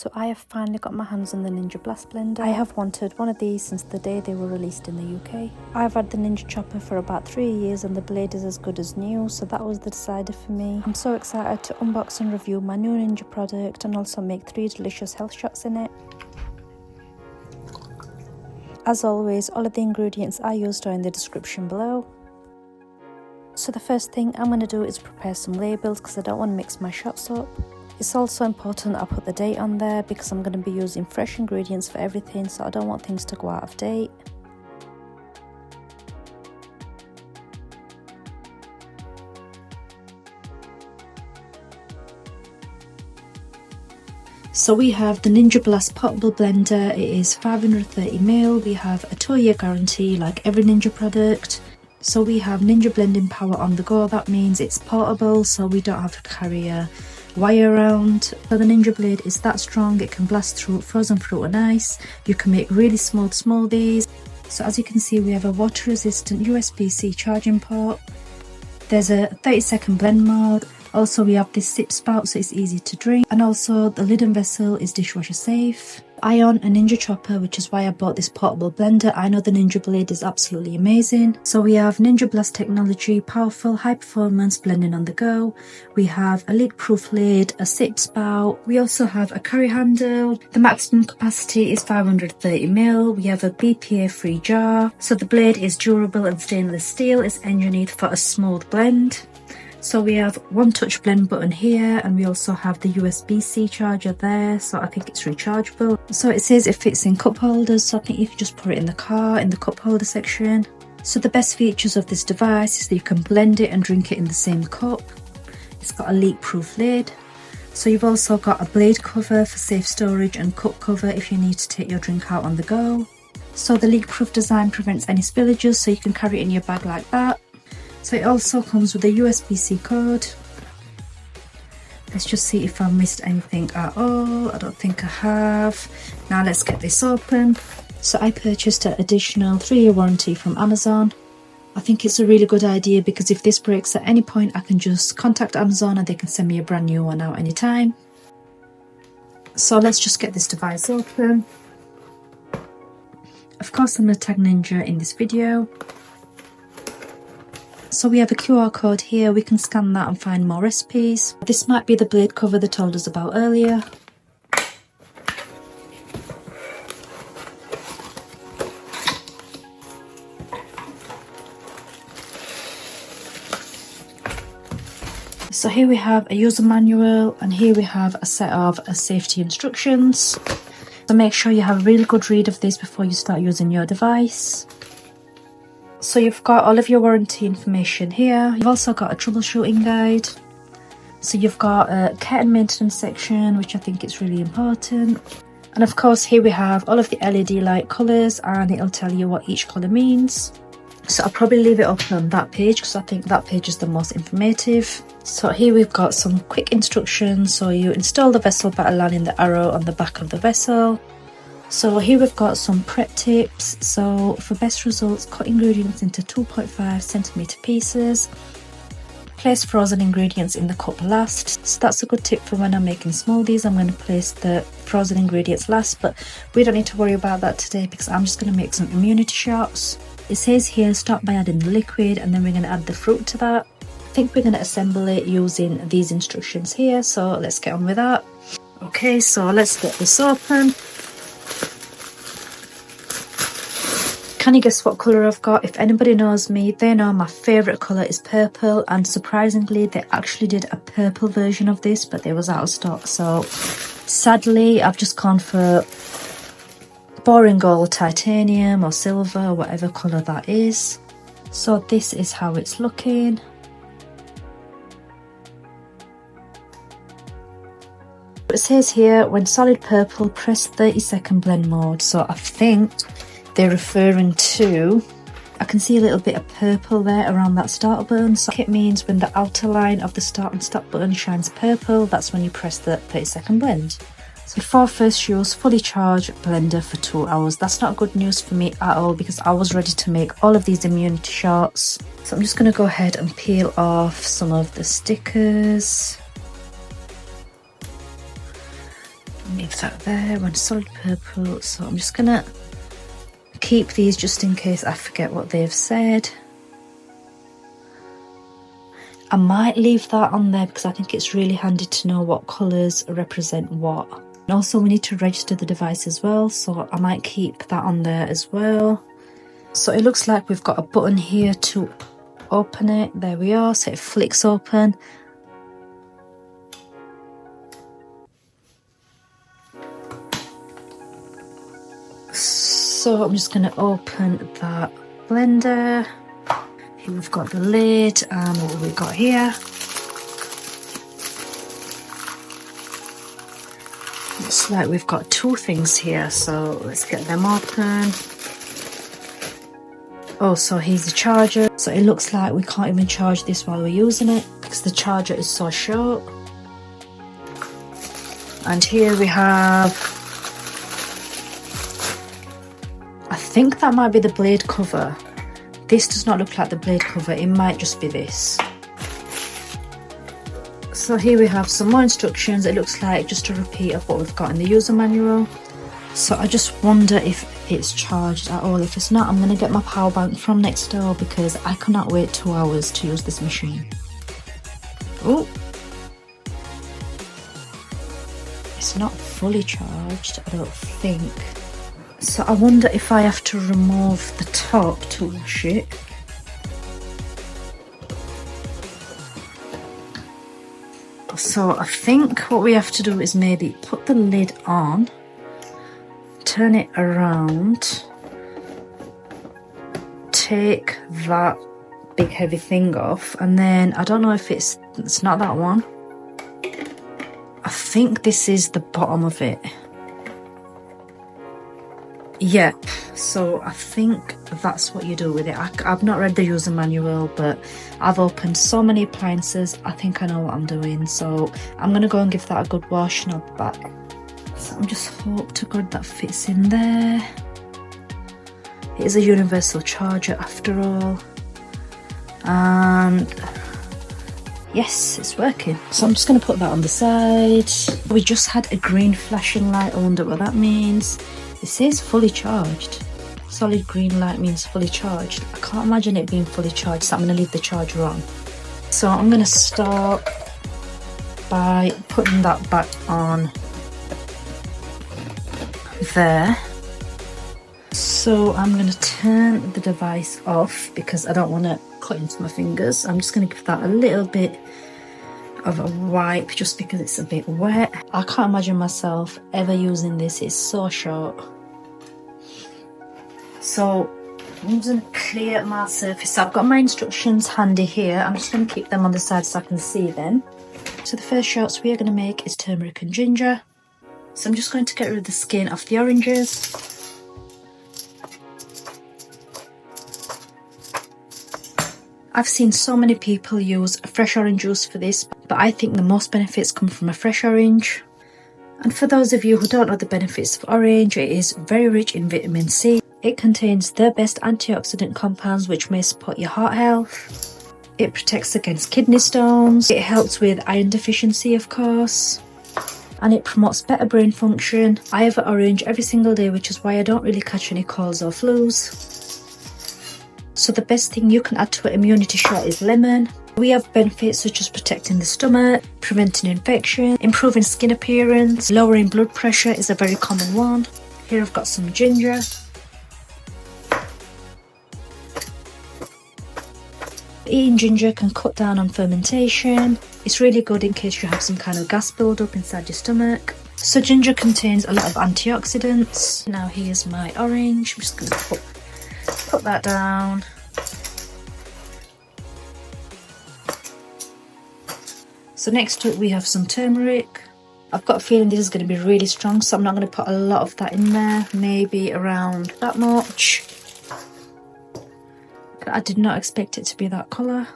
So I have finally got my hands on the Ninja Blast blender. I have wanted one of these since the day they were released in the UK. I've had the Ninja chopper for about 3 years and the blade is as good as new, so that was the decider for me. I'm so excited to unbox and review my new Ninja product and also make 3 delicious health shots in it. As always, all of the ingredients I used are in the description below. So the first thing I'm going to do is prepare some labels because I don't want to mix my shots up. It's also important I put the date on there because I'm going to be using fresh ingredients for everything, so I don't want things to go out of date. So we have the Ninja Blast portable blender. It is 530ml. We have a 2-year guarantee like every Ninja product. So we have Ninja blending power on the go. That means it's portable, so we don't have to carry a wire around. So the Ninja blade is that strong, it can blast through frozen fruit and ice. You can make really smooth smoothies. So as you can see, we have a water resistant USB-C charging port. There's a 30-second blend mode. Also we have this sip spout so it's easy to drink, and also the lid and vessel is dishwasher safe. I own a Ninja chopper, which is why I bought this portable blender. I know the Ninja blade is absolutely amazing. So we have Ninja Blast technology, powerful high performance blending on the go. We have a leak proof lid, a sip spout. We also have a carry handle. The maximum capacity is 530ml. We have a BPA free jar. So the blade is durable and stainless steel. It's engineered for a smooth blend. So we have one touch blend button here, and we also have the USB-C charger there, so I think it's rechargeable. So it says it fits in cup holders, so I think you can just put it in the car in the cup holder section. So the best features of this device is that you can blend it and drink it in the same cup. It's got a leak proof lid. So you've also got a blade cover for safe storage and cup cover if you need to take your drink out on the go. So the leak proof design prevents any spillages, so you can carry it in your bag like that. So it also comes with a USB-C code. Let's just see if I missed anything at all. I don't think I have. Now let's get this open. So I purchased an additional 3-year warranty from Amazon. I think it's a really good idea because if this breaks at any point, I can just contact Amazon and they can send me a brand new one out anytime. So let's just get this device open. Of course, I'm going to tag Ninja in this video. So we have a QR code here, we can scan that and find more recipes. This might be the blade cover they told us about earlier. So here we have a user manual, and here we have a set of safety instructions. So make sure you have a really good read of this before you start using your device. So you've got all of your warranty information here. You've also got a troubleshooting guide. So you've got a care and maintenance section, which I think is really important. And of course here we have all of the LED light colours, and it'll tell you what each colour means. So I'll probably leave it open on that page because I think that page is the most informative. So here we've got some quick instructions. So you install the vessel by aligning the arrow on the back of the vessel. So here we've got some prep tips. So for best results, cut ingredients into 2.5cm pieces. Place frozen ingredients in the cup last. So that's a good tip for when I'm making smoothies. I'm going to place the frozen ingredients last, but we don't need to worry about that today because I'm just going to make some immunity shots. It says here start by adding the liquid and then we're going to add the fruit to that. I think we're going to assemble it using these instructions here, so let's get on with that. Okay, so let's get this open. Can you guess what colour I've got? If anybody knows me, they know my favourite colour is purple, and surprisingly they actually did a purple version of this, but they was out of stock. So sadly I've just gone for boring gold, titanium or silver or whatever colour that is. So this is how it's looking. It says here when solid purple press 30-second blend mode, so I think they're referring to, I can see a little bit of purple there around that start button, so it means when the outer line of the start and stop button shines purple, that's when you press the 30-second blend. So before first use, fully charge blender for 2 hours. That's not good news for me at all because I was ready to make all of these immunity shots. So I'm just going to go ahead and peel off some of the stickers. Let me leave that there. One solid purple. So I'm just gonna keep these just in case I forget what they've said. I might leave that on there because I think it's really handy to know what colours represent what. And also we need to register the device as well, so I might keep that on there as well. So it looks like we've got a button here to open it. There we are, so it flicks open. So I'm just going to open that blender. Here we've got the lid, and what have we got here? Looks like we've got two things here, so let's get them open. Oh, so here's the charger. So it looks like we can't even charge this while we're using it because the charger is so short. And here we have, I think that might be the blade cover. This does not look like the blade cover, it might just be this. So here we have some more instructions. It looks like just a repeat of what we've got in the user manual. So I just wonder if it's charged at all. If it's not, I'm going to get my power bank from next door because I cannot wait 2 hours to use this machine. Oh, it's not fully charged, I don't think. So I wonder if I have to remove the top to wash it. So I think what we have to do is maybe put the lid on, turn it around, take that big heavy thing off, and then I don't know if it's not that one. I think this is the bottom of it. Yep, so I think that's what you do with it. I've not read the user manual, but I've opened so many appliances, I think I know what I'm doing. So I'm going to go and give that a good wash and I'll be back. So I'm just hope to God that fits in there. It is a universal charger after all. And yes, it's working. So I'm just going to put that on the side. We just had a green flashing light. I wonder what that means. It says fully charged. Solid green light means fully charged. I can't imagine it being fully charged, so I'm going to leave the charger on. So I'm going to start by putting that back on there. So I'm going to turn the device off because I don't want to cut into my fingers. I'm just going to give that a little bit of a wipe just because it's a bit wet. I can't imagine myself ever using this. It's so short. So I'm just going to clear my surface. I've got my instructions handy here. I'm just going to keep them on the side so I can see them. So the first shots we are going to make is turmeric and ginger. So I'm just going to get rid of the skin off the oranges. I've seen so many people use fresh orange juice for this, but I think the most benefits come from a fresh orange. And for those of you who don't know the benefits of orange, it is very rich in vitamin C. It contains the best antioxidant compounds which may support your heart health. It protects against kidney stones. It helps with iron deficiency, of course. And it promotes better brain function. I have an orange every single day, which is why I don't really catch any colds or flus. So the best thing you can add to an immunity shot is lemon. We have benefits such as protecting the stomach, preventing infection, improving skin appearance, lowering blood pressure is a very common one. Here I've got some ginger. Eating ginger can cut down on fermentation. It's really good in case you have some kind of gas buildup inside your stomach. So ginger contains a lot of antioxidants. Now here's my orange. I'm just going to put that down. So next up we have some turmeric. I've got a feeling this is going to be really strong, so I'm not going to put a lot of that in there, maybe around that much. I did not expect it to be that colour.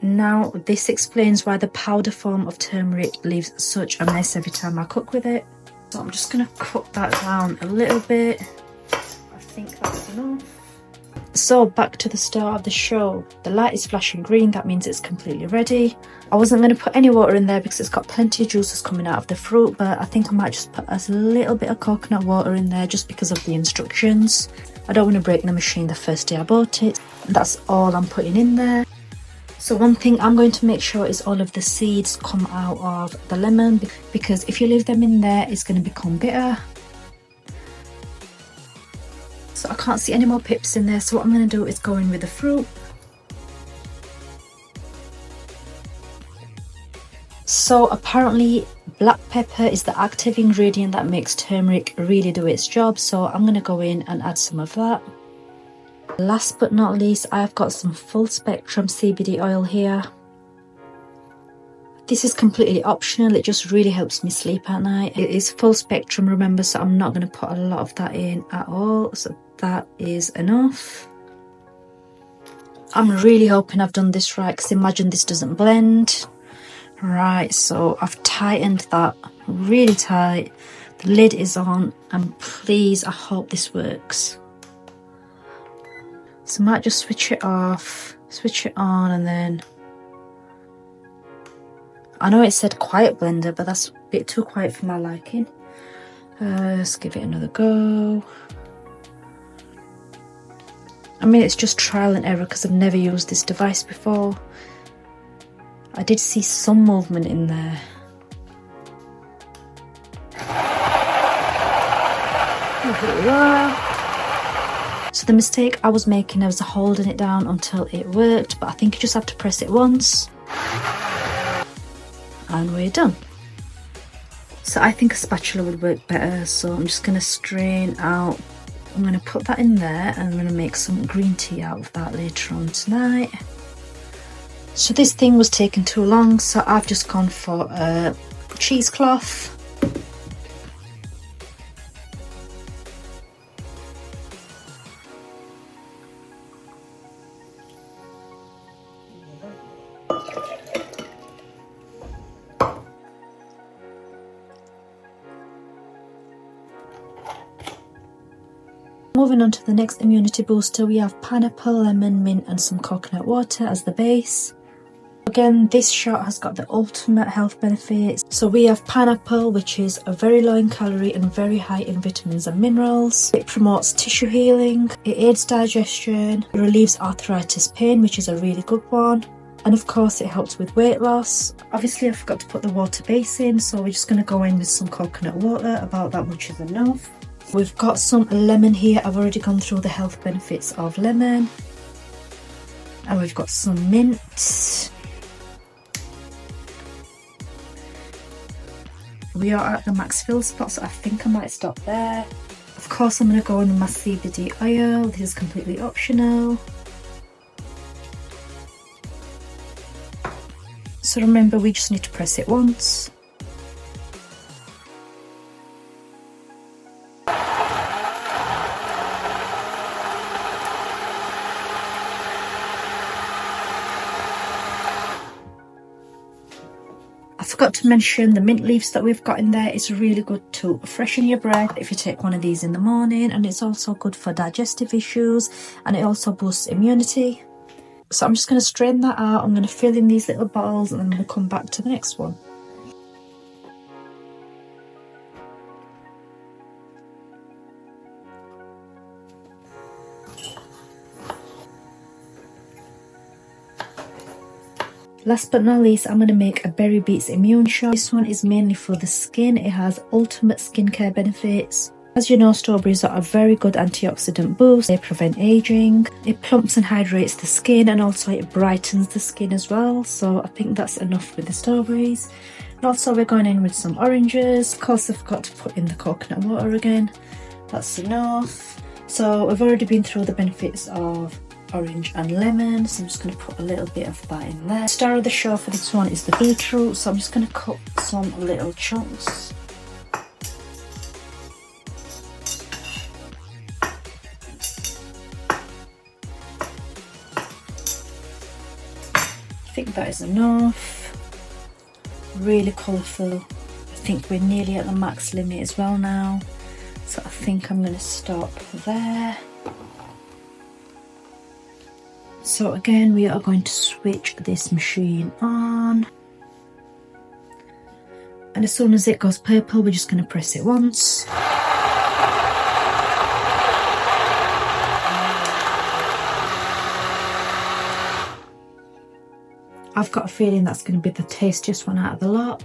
Now this explains why the powder form of turmeric leaves such a mess every time I cook with it. So I'm just going to cut that down a little bit. I think that's enough. So back to the start of the show. The light is flashing green, that means it's completely ready. I wasn't going to put any water in there because it's got plenty of juices coming out of the fruit, but I think I might just put a little bit of coconut water in there just because of the instructions. I don't want to break the machine the first day I bought it. That's all I'm putting in there. So one thing I'm going to make sure is all of the seeds come out of the lemon, because if you leave them in there, it's going to become bitter. So I can't see any more pips in there, so what I'm going to do is go in with the fruit. So apparently black pepper is the active ingredient that makes turmeric really do its job, so I'm going to go in and add some of that. Last but not least, I've got some full spectrum CBD oil here. This is completely optional, it just really helps me sleep at night. It is full spectrum, remember, so I'm not going to put a lot of that in at all, so that is enough. I'm really hoping I've done this right, because imagine this doesn't blend. Right, so I've tightened that really tight. The lid is on, and please, I hope this works. So I might just switch it off, switch it on, and then... I know it said quiet blender, but that's a bit too quiet for my liking. Let's give it another go. I mean, it's just trial and error because I've never used this device before. I did see some movement in there. So the mistake I was making, I was holding it down until it worked, but I think you just have to press it once. And we're done. So I think a spatula would work better, so I'm just going to strain out. I'm going to put that in there, and I'm going to make some green tea out of that later on tonight. So this thing was taking too long, so I've just gone for a cheesecloth. Moving on to the next immunity booster, we have pineapple, lemon, mint and some coconut water as the base. Again, this shot has got the ultimate health benefits. So we have pineapple, which is a very low in calorie and very high in vitamins and minerals. It promotes tissue healing, it aids digestion, it relieves arthritis pain, which is a really good one. And of course it helps with weight loss. Obviously I forgot to put the water base in, so we're just going to go in with some coconut water, about that much is enough. We've got some lemon here. I've already gone through the health benefits of lemon. And we've got some mint. We are at the max fill spot, so I think I might stop there. Of course I'm going to go in with my CBD oil. This is completely optional. So remember, we just need to press it once. I forgot to mention the mint leaves that we've got in there. It's really good to freshen your breath if you take one of these in the morning, and it's also good for digestive issues, and it also boosts immunity. So I'm just going to strain that out. I'm going to fill in these little bottles, and then I'm going to come back to the next one. Last but not least, I'm going to make a Berry Beets Immune Shot. This one is mainly for the skin. It has ultimate skincare benefits. As you know, strawberries are a very good antioxidant boost. They prevent aging. It plumps and hydrates the skin, and also it brightens the skin as well. So I think that's enough with the strawberries. And also we're going in with some oranges. Of course I forgot to put in the coconut water again. That's enough. So we've already been through the benefits of orange and lemon, so I'm just going to put a little bit of that in there. Star of the show for this one is the beetroot, so I'm just going to cut some little chunks. I think that is enough. Really colourful. I think we're nearly at the max limit as well now, so I think I'm going to stop there. So again, we are going to switch this machine on. And as soon as it goes purple, we're just going to press it once. I've got a feeling that's going to be the tastiest one out of the lot.